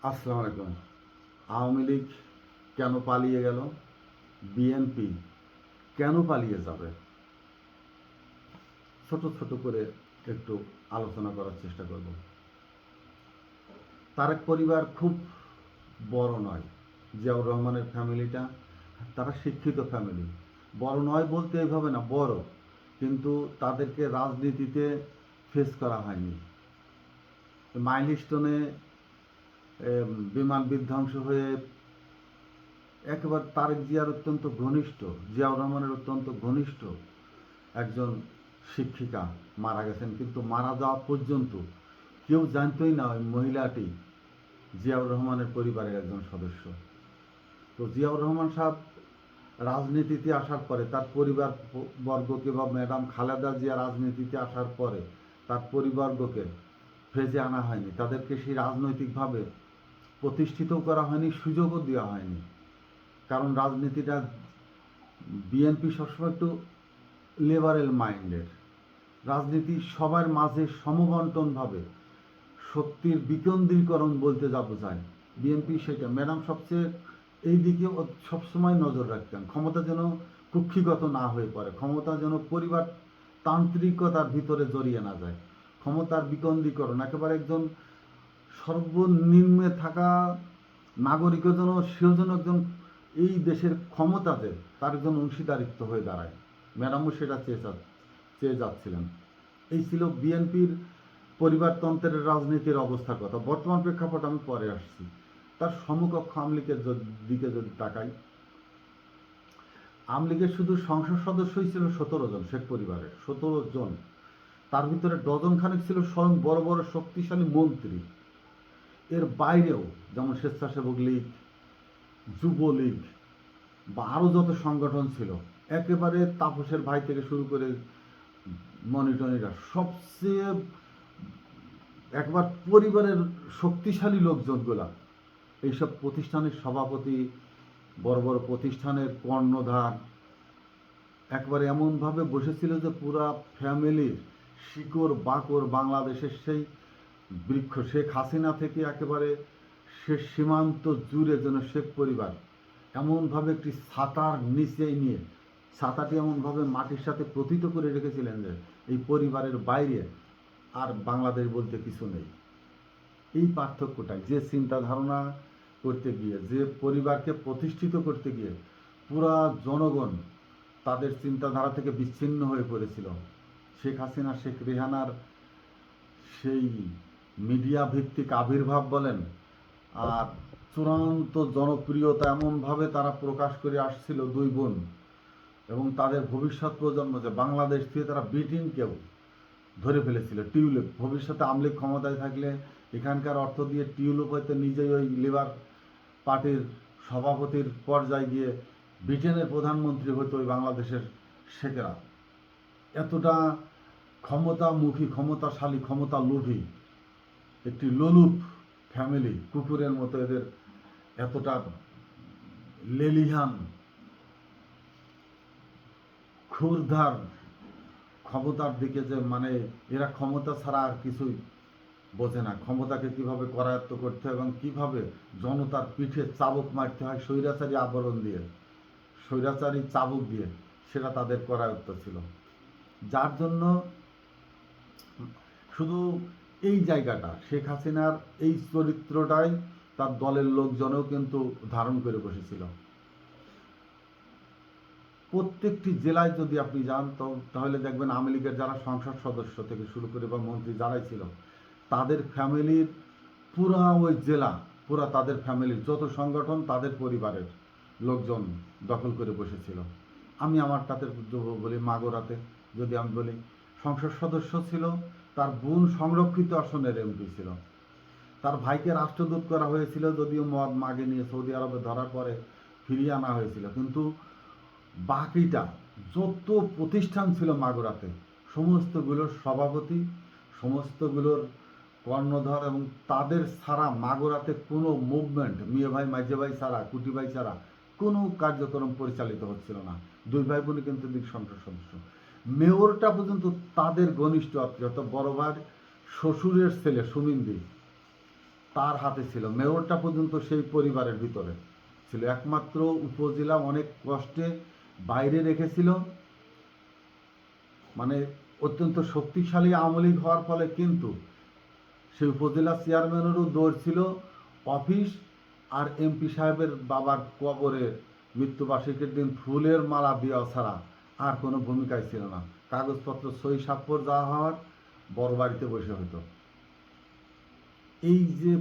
আসসালামু আলাইকুম। আওয়ামী লীগ কেন পালিয়ে গেল? বিএনপি কেন পালিয়ে যাবে? ছোট ছোট করে একটু আলোচনা করার চেষ্টা করব। তারেক পরিবার খুব বড় নয়। জিয়াউর রহমানের ফ্যামিলিটা তারা শিক্ষিত ফ্যামিলি। বড় নয় বলতে এইভাবে না, বড়, কিন্তু তাদেরকে রাজনীতিতে ফেস করা হয়নি। মাইলস্টোনে বিমান বিধ্বংস হয়ে একেবারে তারেক জিয়ার অত্যন্ত ঘনিষ্ঠ, জিয়াউর রহমানের অত্যন্ত ঘনিষ্ঠ একজন শিক্ষিকা মারা গেছেন, কিন্তু মারা যাওয়া পর্যন্ত কেউ জানতই না ওই মহিলাটি জিয়াউর রহমানের পরিবারের একজন সদস্য। তো জিয়াউর রহমান সাহেব রাজনীতিতে আসার পরে তার পরিবার বর্গকে বা ম্যাডাম খালেদা জিয়া রাজনীতিতে আসার পরে তার পরিবারকে ফেজে আনা হয়নি, তাদেরকে সেই রাজনৈতিকভাবে প্রতিষ্ঠিতও করা হয়নি, সুযোগও দেওয়া হয়নি। কারণ রাজনীতিটা বিএনপি সবসময় একটু লিবারেল মাইন্ডের রাজনীতি, সবার মাঝে সমবন্টনভাবে শক্তির বিকেন্দ্রীকরণ বলতে যা বোঝায় বিএনপি সেটা। ম্যাডাম সবচেয়ে এই দিকে সবসময় নজর রাখতেন, ক্ষমতা যেন কুক্ষিগত না হয়ে পড়ে, ক্ষমতা যেন পরিবার তান্ত্রিকতার ভিতরে জড়িয়ে না যায়, ক্ষমতার বিকেন্দ্রীকরণ একেবারে একজন সর্বনিম্নে থাকা নাগরিকও যেন সেও যেন একজন এই দেশের ক্ষমতাতে তার একজন অংশীদারিত্ব হয়ে দাঁড়ায়। ম্যাডামও সেটা চেয়ে যাচ্ছিলেন। এই ছিল বিএনপির পরিবারতন্ত্রের রাজনীতির অবস্থার কথা। বর্তমান প্রেক্ষাপট আমি পরে আসছি। তার সমকক্ষ আওয়ামী লীগের দিকে যদি তাকাই, আওয়ামী লীগের শুধু সংসদ সদস্যই ছিল 17 জন, শেখ পরিবারের 17 জন। তার ভিতরে ডজন খানেক ছিল স্বয়ং বড় বড় শক্তিশালী মন্ত্রী। এর বাইরেও যেমন স্বেচ্ছাসেবক লীগ, যুবলীগ বা আরও যত সংগঠন ছিল, একেবারে তাপসের ভাই থেকে শুরু করে মনিটনিরা সবচেয়ে একবার পরিবারের শক্তিশালী লোকজনগুলা এইসব প্রতিষ্ঠানের সভাপতি, বড় বড় প্রতিষ্ঠানের কর্ণধার একবারে এমনভাবে বসেছিল যে পুরা ফ্যামিলির শিকড় বাকড় বাংলাদেশের সেই বৃক্ষ শেখ হাসিনা থেকে একেবারে শেষ সীমান্ত জুড়ে যেন শেখ পরিবার এমনভাবে একটি ছাতার নিচে নিয়ে ছাতাটি এমনভাবে মাটির সাথে প্রথিত করে রেখেছিলেন যে এই পরিবারের বাইরে আর বাংলাদেশ বলতে কিছু নেই। এই পার্থক্যটাই, যে চিন্তা ধারণা করতে গিয়ে, যে পরিবারকে প্রতিষ্ঠিত করতে গিয়ে পুরা জনগণ তাদের চিন্তাধারা থেকে বিচ্ছিন্ন হয়ে পড়েছিল। শেখ হাসিনা, শেখ রেহানার সেই মিডিয়া ভিত্তিক আবির্ভাব বলেন আর চূড়ান্ত জনপ্রিয়তা এমনভাবে তারা প্রকাশ করে আসছিল দুই বোন, এবং তাদের ভবিষ্যৎ প্রজন্ম যে বাংলাদেশ থেকে তারা ব্রিটেনকেও ধরে ফেলেছিল। টিউলিপ, ভবিষ্যতে আওয়ামী লীগ ক্ষমতায় থাকলে এখানকার অর্থ দিয়ে টিউলিপ হয়তো নিজেই ওই লেবার পার্টির সভাপতির পর্যায়ে গিয়ে ব্রিটেনের প্রধানমন্ত্রী হতো ওই বাংলাদেশের শেখেরা। এতটা ক্ষমতামুখী, ক্ষমতাশালী, ক্ষমতা লোভী একটি লোলুপ ফ্যামিলি, কুকুরের মতো এদের এতটা লেলিহান ক্ষুরধার ক্ষমতার দিকে, যে মানে এরা ক্ষমতা ছাড়া আর কিছুই বোঝে না। ক্ষমতাকে কিভাবে করায়ত্ত করতে হয় এবং কিভাবে জনতার পিঠে চাবুক মারতে হয় স্বৈরাচারী আবরণ দিয়ে, স্বৈরাচারী চাবুক দিয়ে, সেটা তাদের করায়ত্ত ছিল। যার জন্য শুধু এই জায়গাটা শেখ হাসিনার এই চরিত্রটাই তার দলের লোকজনও কিন্তু ধারণ করে বসেছিল। প্রত্যেকটি জেলায় যদি আপনি যান তাহলে দেখবেন আওয়ামী লীগের যারা সংসদ সদস্য থেকে শুরু করে বা মন্ত্রী যারাই ছিল, তাদের ফ্যামিলির পুরা ওই জেলা, পুরা তাদের ফ্যামিলির যত সংগঠন তাদের পরিবারের লোকজন দখল করে বসেছিল। আমি আমারটাতে বলি মাগুরাতে যদি আমি বলি, সংসদ সদস্য ছিল, তার বোন সংরক্ষিত আসনের এমপি ছিল, তার ভাইকে রাষ্ট্রদূত করা হয়েছিল, যদিও মদ মাগে নিয়ে সৌদি আরবে ধরার পরে ফিরিয়ে আনা হয়েছিল, কিন্তু বাকিটা যত প্রতিষ্ঠান ছিল মাগুরাতে সমস্তগুলোর সভাপতি, সমস্তগুলোর কর্ণধর, এবং তাদের ছাড়া মাগুরাতে কোনো মুভমেন্ট, মেয়ে ভাই মাঝে ভাই ছাড়া, কুটি ভাই ছাড়া কোনো কার্যক্রম পরিচালিত হচ্ছিল না। দুই ভাই বোনই কিন্তু সংসদ সদস্য। মেয়রটা পর্যন্ত তাদের ঘনিষ্ঠ আত্মীয়, বড় ভাই শ্বশুরের ছেলে সুমিন্দি, তার হাতে ছিল, মেয়রটা পর্যন্ত সেই পরিবারের ভিতরে ছিল। একমাত্র উপজেলা অনেক কষ্টে বাইরে রেখেছিল, মানে অত্যন্ত শক্তিশালী আওয়ামী লীগ হওয়ার ফলে কিন্তু সেই উপজেলা চেয়ারম্যানেরও দৌড় ছিল অফিস, আর এমপি সাহেবের বাবার কবরে মৃত্যুবার্ষিকীর দিন ফুলের মালা দেওয়া ছাড়া আর কোনো ভূমিকায় ছিল না। কাগজপত্র সই স্বাক্ষর যা হওয়ার বড় বাড়িতে বসে হতো। এই যে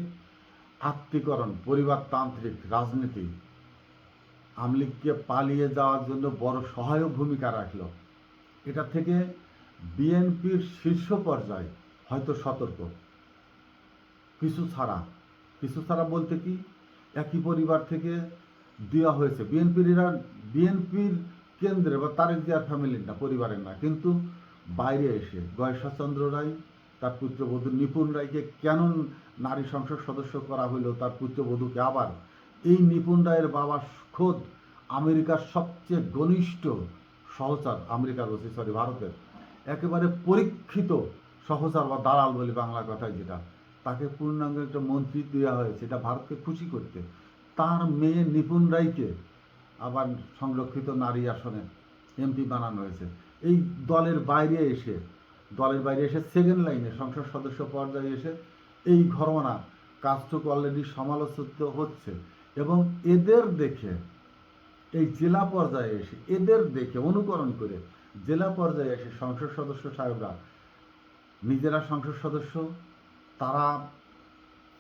আত্মীকরণ, পরিবারতান্ত্রিক রাজনীতি আওয়ামী লীগকে পালিয়ে যাওয়ার জন্য বড় সহায়ক ভূমিকা রাখল। এটা থেকে বিএনপির শীর্ষ পর্যায়ে হয়তো সতর্ক, কিছু ছাড়া বলতে কি, একই পরিবার থেকে দেওয়া হয়েছে। বিএনপির কেন্দ্রে বা তারেক জিয়ার ফ্যামিলির না, পরিবারের না, কিন্তু বাইরে এসে গয়েশ্বরচন্দ্র রায় তার পুত্রবধূ নিপুণ রায়কে কেন নারী সংসদ সদস্য করা হইল, তার পুত্রবধূকে। আবার এই নিপুণ রায়ের বাবা খোদ আমেরিকার সবচেয়ে ঘনিষ্ঠ সহচর, ভারতের একেবারে পরীক্ষিত সহচর বা দালাল বলি বাংলা কথায় যেটা, তাকে পূর্ণাঙ্গ একটা মন্ত্রী দেওয়া হয়েছে এটা ভারতকে খুশি করতে। তার মেয়ে নিপুণ রায়কে আবার সংরক্ষিত নারী আসনে এমপি বানানো হয়েছে। এই দলের বাইরে এসে সেকেন্ড লাইনে সংসদ সদস্য পর্যায়ে এসে এই ঘটনা কাজটুকু অলরেডি সমালোচিত হচ্ছে। এবং এদের দেখে এই জেলা পর্যায়ে এসে, এদের দেখে অনুকরণ করে জেলা পর্যায়ে এসে সংসদ সদস্য সাহেবরা নিজেরা সংসদ সদস্য, তারা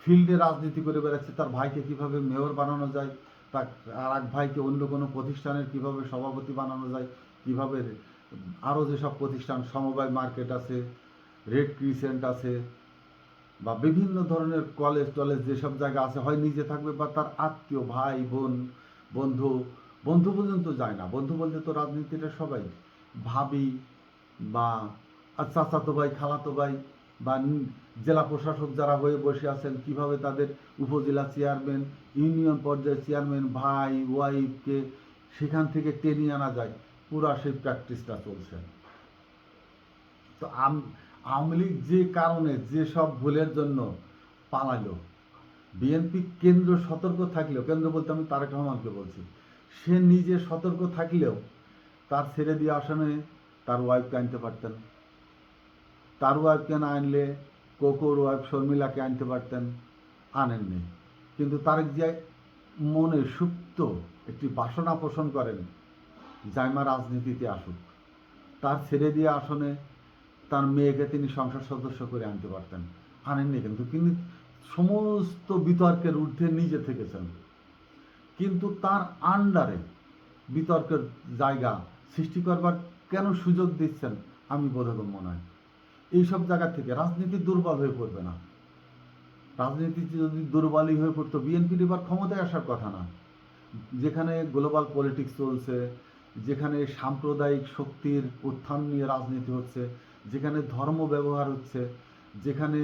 ফিল্ডে রাজনীতি করে বেড়াচ্ছে। তার ভাইকে কিভাবে মেয়র বানানো যায়, তার আর এক ভাইকে অন্য কোনো প্রতিষ্ঠানের কিভাবে সভাপতি বানানো যায়, কিভাবে আরও যেসব প্রতিষ্ঠান, সমবায় মার্কেট আছে, রেড ক্রিসেন্ট আছে, বা বিভিন্ন ধরনের কলেজ টলেজ যেসব জায়গা আছে, হয় নিজে থাকবে বা তার আত্মীয়, ভাই বোন, বন্ধু পর্যন্ত যায় না। বন্ধু বলতে তো রাজনীতিটা সবাই, ভাবি বা চাচাতো ভাই, খালাতো ভাই, বা জেলা প্রশাসক যারা হয়ে বসে আছেন, কিভাবে তাদের উপজেলা চেয়ারম্যান, ইউনিয়ন পর্যায়ের চেয়ারম্যান, ভাই ওয়াইফকে সেখান থেকে টেনে আনা যায়, পুরা সেই প্র্যাকটিসটা চলছে। তো আওয়ামী লীগ যে কারণে, যে সব ভুলের জন্য পালালো, বিএনপি কেন্দ্র সতর্ক থাকলেও, কেন্দ্র বলতে আমি তারেক রহমানকে বলছি, সে নিজে সতর্ক থাকলেও তার ছেড়ে দিয়ে আসনে তার ওয়াইফকে আনতে পারতেন। তার ওয়াইফকে না আনলে কোকোর ওয়াইফ শর্মিলাকে আনতে পারতেন, আনেননি। কিন্তু তারেক জিয়া মনে সুপ্ত একটি বাসনা পোষণ করেন, জাইমা রাজনীতিতে আসুক। তার ছেড়ে দিয়ে আসনে তার মেয়েকে তিনি সংসদ সদস্য করে আনতে পারতেন, আনেননি। কিন্তু তিনি সমস্ত বিতর্কের ঊর্ধ্বে নিজে থেকেছেন। কিন্তু তার আন্ডারে বিতর্কের জায়গা সৃষ্টি করবার কেন সুযোগ দিচ্ছেন আমি বোধগম্য নয়। এইসব জায়গা থেকে রাজনীতি দুর্বল হয়ে পড়বে না। রাজনীতি যদি দুর্বলই হয়ে পড়তো, বিএনপির এবার ক্ষমতায় আসার কথা না। যেখানে গ্লোবাল পলিটিক্স চলছে, যেখানে সাম্প্রদায়িক শক্তির উত্থান নিয়ে রাজনীতি হচ্ছে, যেখানে ধর্ম ব্যবহার হচ্ছে, যেখানে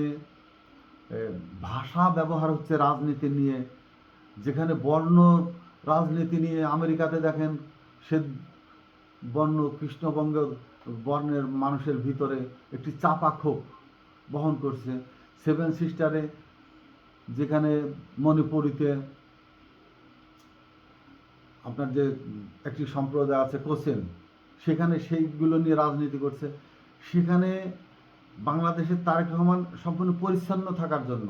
ভাষা ব্যবহার হচ্ছে রাজনীতি নিয়ে, যেখানে বর্ণ রাজনীতি নিয়ে, আমেরিকাতে দেখেন সে বর্ণ, কৃষ্ণবঙ্গ বর্ণের মানুষের ভিতরে একটি চাপা ক্ষোভ বহন করছে। সেভেন সিস্টারে, যেখানে মণিপুরিতে আপনার যে একটি সম্প্রদায় আছে কোসেন, সেখানে সেইগুলো নিয়ে রাজনীতি করছে। সেখানে বাংলাদেশের তারেক রহমান সম্পূর্ণ পরিচ্ছন্ন থাকার জন্য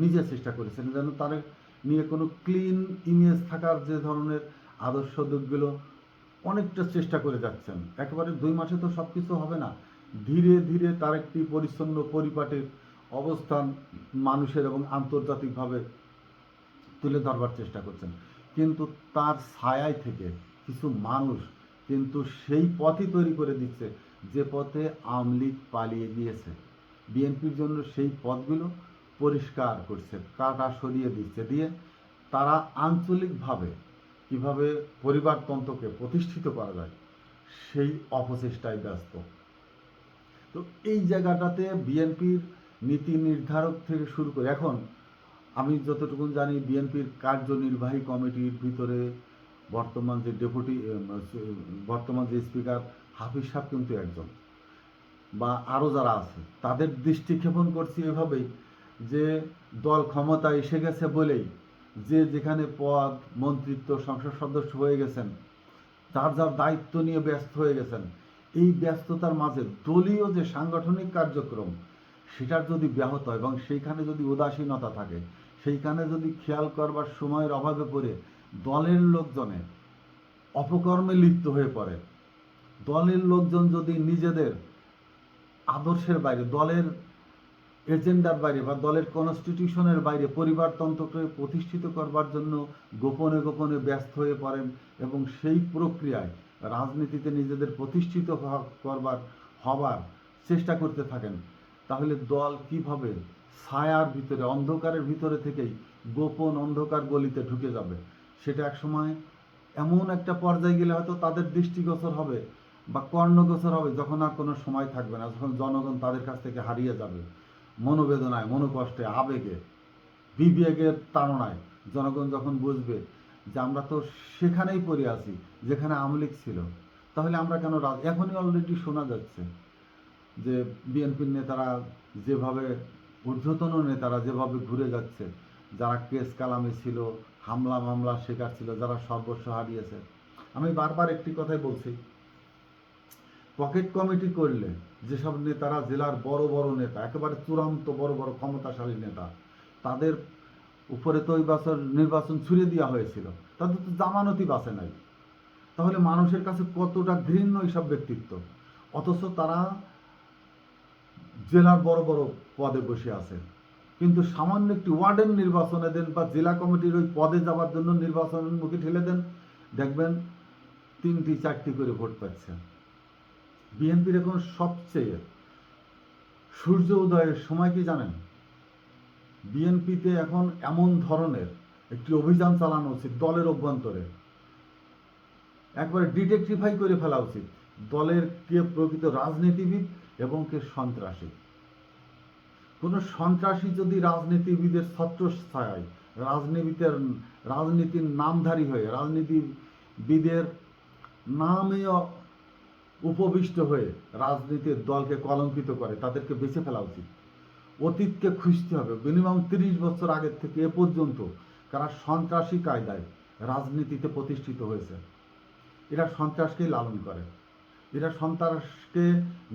নিজে চেষ্টা করেছেন, যেন তারেক নিয়ে কোনো ক্লিন ইমেজ থাকার যে ধরনের আদর্শ দিকগুলো অনেকটা চেষ্টা করে যাচ্ছেন। একেবারে 2 মাসে তো সব কিছু হবে না, ধীরে ধীরে তার একটি পরিচ্ছন্ন পরিপাটির অবস্থান মানুষের এবং আন্তর্জাতিকভাবে তুলে ধরবার চেষ্টা করছেন। কিন্তু তার ছায়ায় থেকে কিছু মানুষ কিন্তু সেই পথই তৈরি করে দিচ্ছে যে পথে আওয়ামী লীগ পালিয়ে গিয়েছে। বিএনপির জন্য সেই পথগুলো পরিষ্কার করছে, কাটা সরিয়ে দিচ্ছে, দিয়ে তারা আঞ্চলিকভাবে কিভাবে পরিবারতন্ত্রকে প্রতিষ্ঠিত করা যায় সেই অপচেষ্টায় ব্যস্ত। তো এই জায়গাটাতে বিএনপির নীতি নির্ধারক থেকে শুরু করে, এখন আমি যতটুকু জানি বিএনপির কার্যনির্বাহী কমিটির ভিতরে বর্তমান যে স্পিকার হাফিজ সাহেব কিন্তু একজন, বা আরও যারা আছে তাদের দৃষ্টি ক্ষেপণ করছি এভাবেই যে দল ক্ষমতা এসে গেছে বলেই যে যেখানে পদ মন্ত্রিত্ব সংসদ সদস্য হয়ে গেছেন, যার যার দায়িত্ব নিয়ে ব্যস্ত হয়ে গেছেন, এই ব্যস্ততার মাঝে দলীয় যে সাংগঠনিক কার্যক্রম সেটার যদি ব্যাহত হয় এবং সেইখানে যদি উদাসীনতা থাকে, সেইখানে যদি খেয়াল করবার সময়ের অভাবে পড়ে দলের লোকজনে অপকর্মে লিপ্ত হয়ে পড়ে, দলের লোকজন যদি নিজেদের আদর্শের বাইরে, দলের এজেন্ডার বাইরে বা দলের কনস্টিটিউশনের বাইরে পরিবারতন্ত্রকে প্রতিষ্ঠিত করবার জন্য গোপনে গোপনে ব্যস্ত হয়ে পড়েন এবং সেই প্রক্রিয়ায় রাজনীতিতে নিজেদের প্রতিষ্ঠিত হবার চেষ্টা করতে থাকেন, তাহলে দল কিভাবে ছায়ার ভিতরে অন্ধকারের ভিতরে থেকেই গোপন অন্ধকার গলিতে ঢুকে যাবে, সেটা একসময় এমন একটা পর্যায়ে গেলে হয়তো তাদের দৃষ্টিগোচর হবে বা কর্ণগোচর হবে, যখন আর কোনো সময় থাকবে না, যখন জনগণ তাদের কাছ থেকে হারিয়ে যাবে, মনোবেদনায়, মনোকষ্টে, আবেগে, বিবেকের তাড়নায় জনগণ যখন বুঝবে যে আমরা তো সেখানেই পড়ে আছি যেখানে আওয়ামী লীগ ছিল, তাহলে আমরা কেন এখনই অলরেডি শোনা যাচ্ছে যে বিএনপির নেতারা যেভাবে, ঊর্ধ্বতন নেতারা যেভাবে ঘুরে যাচ্ছে, যারা কেস কালামে ছিল, হামলা মামলার শিকার ছিল, যারা সর্বস্ব হারিয়েছে। আমি বারবার একটি কথাই বলছি, পকেট কমিটি করলে যেসব নেতারা জেলার বড় বড় নেতা, একেবারে চূড়ান্ত বড় বড় ক্ষমতাশালী নেতা, তাদের উপরে তো ওই বছর নির্বাচন ছুড়ে দেওয়া হয়েছিল, তাদের তো জামানতই বাঁচে নাই, তাহলে মানুষের কাছে কতটা ঘৃণ্য এইসব ব্যক্তিত্ব, অথচ তারা জেলার বড় বড় পদে বসে আছে, কিন্তু সামান্য একটি ওয়ার্ডের নির্বাচনে দেন বা জেলা কমিটির ওই পদে যাওয়ার জন্য নির্বাচনের মুখে ঠেলে দেন, দেখবেন 3টি 4টি করে ভোট পাচ্ছে। বিএনপির এখন সবচেয়ে সূর্য উদয়ের সময় কি জানেন? বিএনপিতে এখন এমন ধরনের একটি অভিযান চালানো উচিত দলের অভ্যন্তরে, একবারে ডিটেকটিফাই করে ফেলা উচিত দলের কে প্রকৃত রাজনীতিবিদ এবং কে সন্ত্রাসী। কোনো সন্ত্রাসী যদি রাজনীতিবিদের ছত্রছায়ায়, রাজনীতির নামধারী হয়ে, রাজনীতিবিদের নামে উপবিষ্ট হয়ে রাজনীতির দলকে কলঙ্কিত করে, তাদেরকে বেছে ফেলা উচিত। অতীতকে খুঁজতে হবে, মিনিমাম 30 বছর আগের থেকে এ পর্যন্ত কারা সন্ত্রাসী কায়দায় রাজনীতিতে প্রতিষ্ঠিত হয়েছে, এরা সন্ত্রাসকেই লালন করে, এরা সন্ত্রাসকে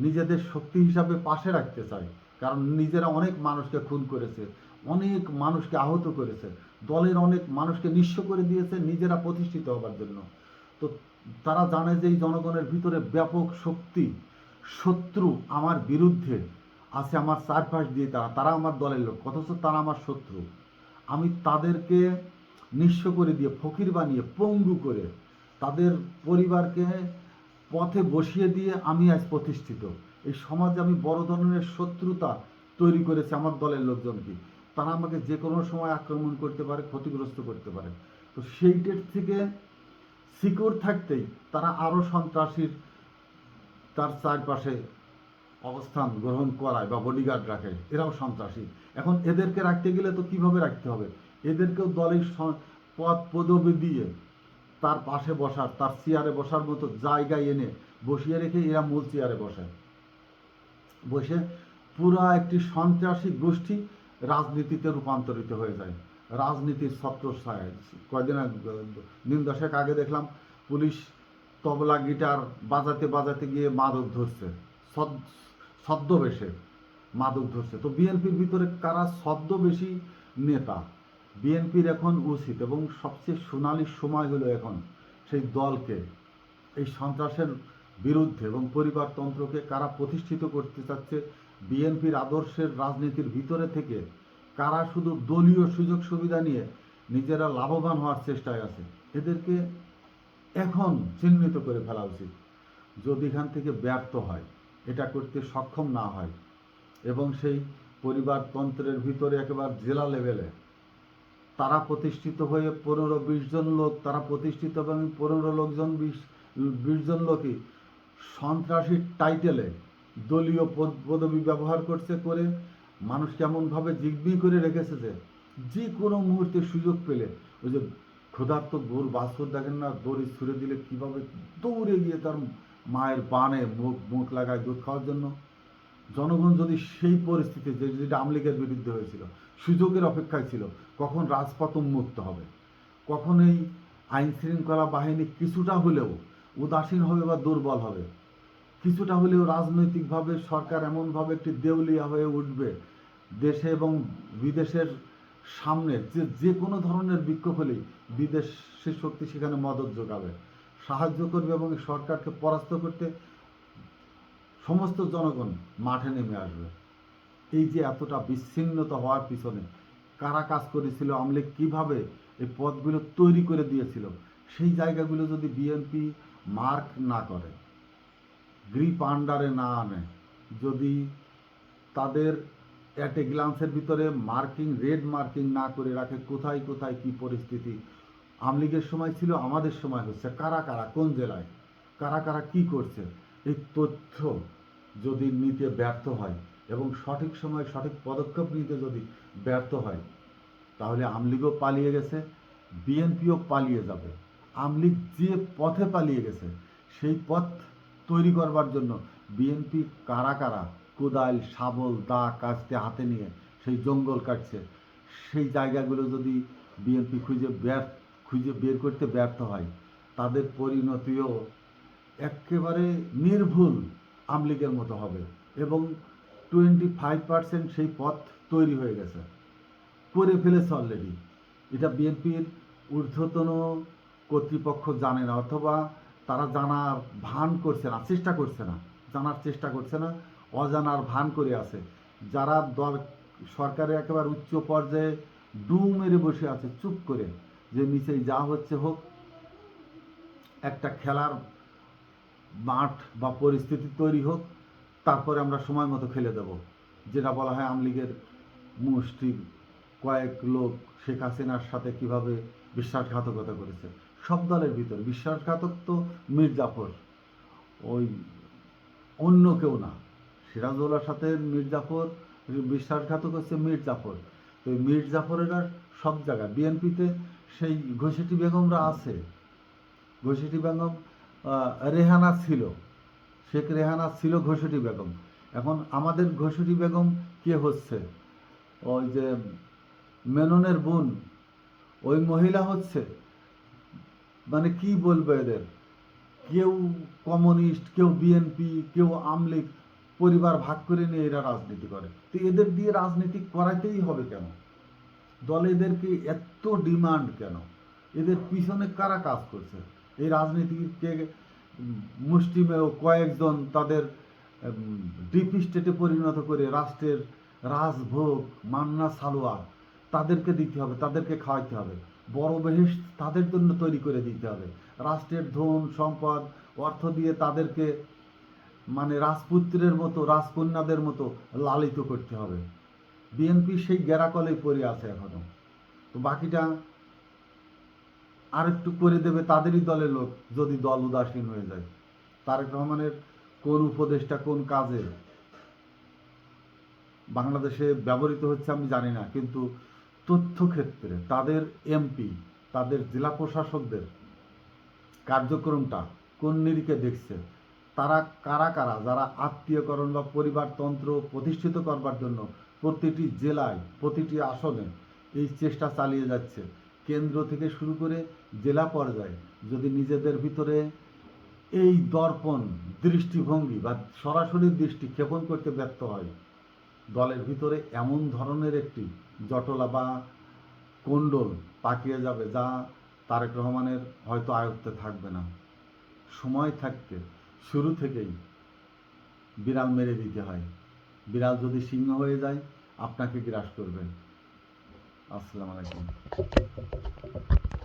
নিজেদের শক্তি হিসাবে পাশে রাখতে চায়, কারণ নিজেরা অনেক মানুষকে খুন করেছে, অনেক মানুষকে আহত করেছে, দলের অনেক মানুষকে নিঃস্ব করে দিয়েছে নিজেরা প্রতিষ্ঠিত হবার জন্য। তো তারা জানে যে এই জনগণের ভিতরে ব্যাপক শক্তি, শত্রু আমার বিরুদ্ধে আছে, আমার চারপাশ দিয়ে তারা আমার দলের লোক, অথচ তারা আমার শত্রু। আমি তাদেরকে নিঃস্ব করে দিয়ে, ফকির বানিয়ে, পঙ্গু করে, তাদের পরিবারকে পথে বসিয়ে দিয়ে আমি আজ প্রতিষ্ঠিত। এই সমাজে আমি বড় ধরনের শত্রুতা তৈরি করেছি আমার দলের লোকজনকে, তারা আমাকে যে কোনো সময় আক্রমণ করতে পারে, ক্ষতিগ্রস্ত করতে পারে। তো সেইটার থেকে সিকিউর থাকতেই তারা আরও সন্ত্রাসীর তার চারপাশে অবস্থান গ্রহণ করায় বা বডিগার্ড রাখে, এরাও সন্ত্রাসী। এখন এদেরকে রাখতে গেলে তো কিভাবে রাখতে হবে, এদেরকেও দলের পদ পদবি দিয়ে তার পাশে বসার, তার চেয়ারে বসার মতো জায়গায় এনে বসিয়ে রেখে এরা মূল চেয়ারে বসে পুরো একটি সন্ত্রাসী গোষ্ঠী রাজনীতিতে রূপান্তরিত হয়ে যায়, রাজনীতির ছত্রছায়ায়। কয়দিন দিন 10 আগে দেখলাম পুলিশ তবলা গিটার বাজাতে বাজাতে গিয়ে মাদক ধরছে, ছদ্মবেশে মাদক ধরছে। তো বিএনপির ভিতরে কারা ছদ্মবেশী নেতা, বিএনপির এখন উচিত এবং সবচেয়ে সোনালি সময় হলো এখন সেই দলকে এই সন্ত্রাসের বিরুদ্ধে এবং পরিবারতন্ত্রকে কারা প্রতিষ্ঠিত করতে চাচ্ছে, বিএনপির আদর্শের রাজনীতির ভিতরে থেকে কারা শুধু দলীয় সুযোগ সুবিধা নিয়ে নিজেরা লাভবান হওয়ার চেষ্টায় আছে, এদেরকে এখন চিহ্নিত করে ফেলা উচিত। যদি এখান থেকে ব্যর্থ হয়, এটা করতে সক্ষম না হয় এবং সেই পরিবারতন্ত্রের ভিতরে একেবারে জেলা লেভেলে তারা প্রতিষ্ঠিত হয়ে 15-20 জন লোক তারা প্রতিষ্ঠিত এবং 15 লোকজন 20 জন লোকই সন্ত্রাসীর টাইটেলে দলীয় পদবি ব্যবহার করে মানুষ কেমনভাবে জিম্মি করে রেখেছে যে কোনো মুহূর্তে সুযোগ পেলে, ওই যে ক্ষুধার্ত গরু বাছুর দেখেন না, দড়ি ছুঁড়ে দিলে কিভাবে দৌড়ে গিয়ে তার মায়ের বানে মুখ লাগায় দুধ খাওয়ার জন্য, জনগণ যদি সেই পরিস্থিতি যেটা আওয়ামী লীগের বিরুদ্ধে হয়েছিল, সুযোগের অপেক্ষায় ছিল কখন রাজপথ উন্মুক্ত হবে, কখন এই আইন শৃঙ্খলা বাহিনী কিছুটা হলেও উদাসীন হবে বা দুর্বল হবে, কিছুটা হলেও রাজনৈতিকভাবে সরকার এমনভাবে একটি দেউলিয়া হয়ে উঠবে, দেশে এবং বিদেশের সামনে যে কোনো ধরনের বিক্ষোভ হলেই বিদেশি শক্তি সেখানে মদত যোগাবে, সাহায্য করবে এবং সরকারকে পরাস্ত করতে সমস্ত জনগণ মাঠে নেমে আসবে। এই যে এতটা বিচ্ছিন্নতা হওয়ার পিছনে কারা কাজ করেছিল, আওয়ামী লীগ কীভাবে এই পদগুলো তৈরি করে দিয়েছিল, সেই জায়গাগুলো যদি বিএনপি মার্ক না করে, গ্রিপ আন্ডারে না আনে, যদি তাদের অ্যাট এ গ্লান্সের ভিতরে মার্কিং, রেড মার্কিং না করে রাখে কোথায় কোথায় কী পরিস্থিতি আওয়ামী লীগের সময় ছিল, আমাদের সময় হচ্ছে, কারা কারা কোন জেলায় কারা কারা কী করছে, এই তথ্য যদি নিতে ব্যর্থ হয় এবং সঠিক সময় সঠিক পদক্ষেপ নিতে যদি ব্যর্থ হয়, তাহলে আওয়ামী লীগও পালিয়ে গেছে, বিএনপিও পালিয়ে যাবে। আওয়ামী লীগ যে পথে পালিয়ে গেছে সেই পথ তৈরি করবার জন্য বিএনপি কারা কারা কোদাল, শাবল, দা, কাস্তে হাতে নিয়ে সেই জঙ্গল কাটছে, সেই জায়গাগুলো যদি বিএনপি খুঁজে বের করতে ব্যর্থ হয়, তাদের পরিণতিও একেবারে নির্ভুল আওয়ামী লীগের মতো হবে এবং 25% সেই পথ তৈরি হয়ে গেছে, করে ফেলেছে অলরেডি। এটা বিএনপির ঊর্ধ্বতন কর্তৃপক্ষ জানে না, অথবা তারা জানার ভান করছে না, চেষ্টা করছে না, জানার চেষ্টা করছে না, অজানার ভান করে আছে। যারা সরকারের একেবারে উচ্চ পর্যায়ে ডু মেরে বসে আছে চুপ করে, যে নিচেই যা হচ্ছে হোক, একটা খেলার মাঠ বা পরিস্থিতি তৈরি হোক, তারপরে আমরা সময় মতো খেলে দেব, যেটা বলা হয় আওয়ামী লীগের মুষ্টি কয়েক লোক শেখ হাসিনার সাথে কিভাবে বিশ্বাসঘাতকতা করেছে। সব দলের ভিতর বিশ্বাসঘাতক তো মীর জাফর, ওই অন্য কেউ না। সিরাজউল্লাহর সাথে মীর জাফর বিশ্বাসঘাতক হচ্ছে মীর জাফর। তো মীর জাফরেরা সব জায়গায় বিএনপিতে সেই ঘসেটি বেগমরা আছে, ঘসেটি বেগম রেহানা ছিল, শেখ রেহানা ছিল ঘসেটি বেগম। এখন আমাদের ঘসেটি বেগম কে হচ্ছে, ওই যে মেননের বোন, ওই মহিলা হচ্ছে, মানে কি বলবো এদের, কেউ কমিউনিস্ট, কেউ বিএনপি, কেউ আওয়ামী লীগ, পরিবার ভাগ করে নিয়ে এরা রাজনীতি করে। তো এদের দিয়ে রাজনীতি করাইতেই হবে কেন? দলে এদেরকে এত ডিমান্ড কেন? এদের পিছনে কারা কাজ করছে? এই রাজনীতিকে মুষ্টিমেয় কয়েকজন তাদের ডিপ স্টেটে পরিণত করে রাষ্ট্রের রাজভোগ, মান্না সালোয়া তাদেরকে দিতে হবে, তাদেরকে খাওয়াইতে হবে, বড় বেহেশত তাদের জন্য তৈরি করে দিতে হবে, রাষ্ট্রের ধন সম্পদ অর্থ দিয়ে তাদেরকে মানে রাজপুত্রের মতো, রাজকন্যাদের মতো লালিত করতে হবে। বিএনপি সেই গেরাকলেই পড়ে আছে এখনো। তো বাকিটা আরেকটু করে দেবে তাদেরই দলের লোক, যদি দল উদাসীন হয়ে যায়। তারেক রহমানের কোন উপদেশটা কোন কাজে বাংলাদেশে ব্যবহৃত হচ্ছে আমি জানি না, কিন্তু তথ্যক্ষেত্রে তাদের এমপি, তাদের জেলা প্রশাসকদের কার্যক্রমটা কোন নিরিখে দেখছে, তারা কারা কারা যারা আত্মীয়করণ বা পরিবারতন্ত্র প্রতিষ্ঠিত করবার জন্য প্রতিটি জেলায় প্রতিটি আসনে এই চেষ্টা চালিয়ে যাচ্ছে, কেন্দ্র থেকে শুরু করে জেলা পর্যায়ে যদি নিজেদের ভিতরে এই দর্পণ দৃষ্টিভঙ্গি বা সরাসরি দৃষ্টি ক্ষেপণ করতে ব্যর্থ হয়, দলের ভিতরে এমন ধরনের একটি জটলা বা কোণ্ডল পাকিয়ে যাবে যা তারেক রহমানের হয়তো আয়ত্তে থাকবে না। সময় থাকতে শুরু থেকেই বিড়াল মেরে দিতে হয়। বিড়াল যদি সিংহ হয়ে যায় আপনাকে গ্রাস করবে। আসসালামু আলাইকুম।